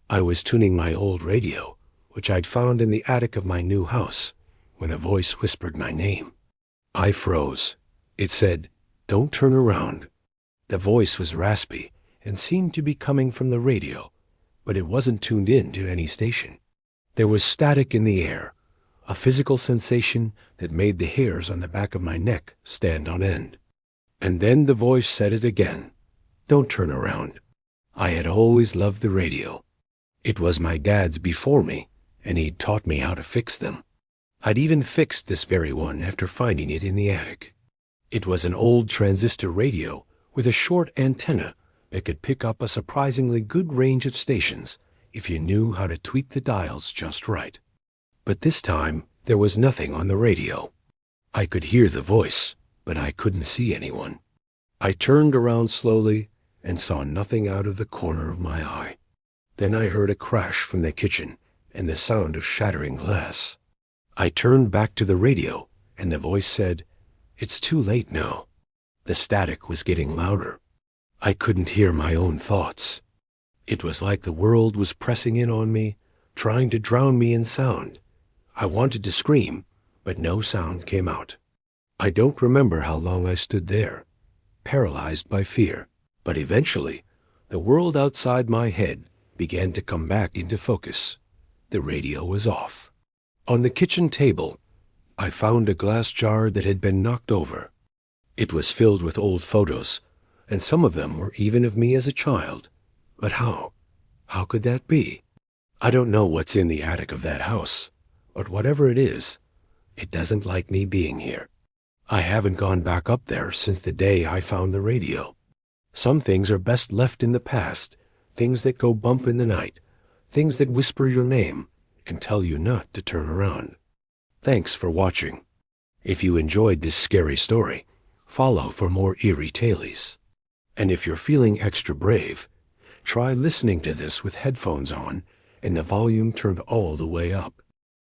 I was tuning my old radio, which I'd found in the attic of my new house, when a voice whispered my name. I froze. It said, "Don't turn around." The voice was raspy and seemed to be coming from the radio, but it wasn't tuned in to any station. There was static in the air, a physical sensation that made the hairs on the back of my neck stand on end. And then the voice said it again. "Don't turn around." I had always loved the radio. It was my dad's before me, and he'd taught me how to fix them. I'd even fixed this very one after finding it in the attic. It was an old transistor radio with a short antenna that could pick up a surprisingly good range of stations if you knew how to tweak the dials just right. But this time, there was nothing on the radio. I could hear the voice, but I couldn't see anyone. I turned around slowly and saw nothing out of the corner of my eye. Then I heard a crash from the kitchen and the sound of shattering glass. I turned back to the radio, and the voice said, "It's too late now." The static was getting louder. I couldn't hear my own thoughts. It was like the world was pressing in on me, trying to drown me in sound. I wanted to scream, but no sound came out. I don't remember how long I stood there, paralyzed by fear, but eventually, the world outside my head began to come back into focus. The radio was off. On the kitchen table, I found a glass jar that had been knocked over. It was filled with old photos, and some of them were even of me as a child. But how? How could that be? I don't know what's in the attic of that house, but whatever it is, it doesn't like me being here. I haven't gone back up there since the day I found the radio. Some things are best left in the past, things that go bump in the night, things that whisper your name and tell you not to turn around. Thanks for watching. If you enjoyed this scary story, follow for more eerie tales. And if you're feeling extra brave, try listening to this with headphones on and the volume turned all the way up.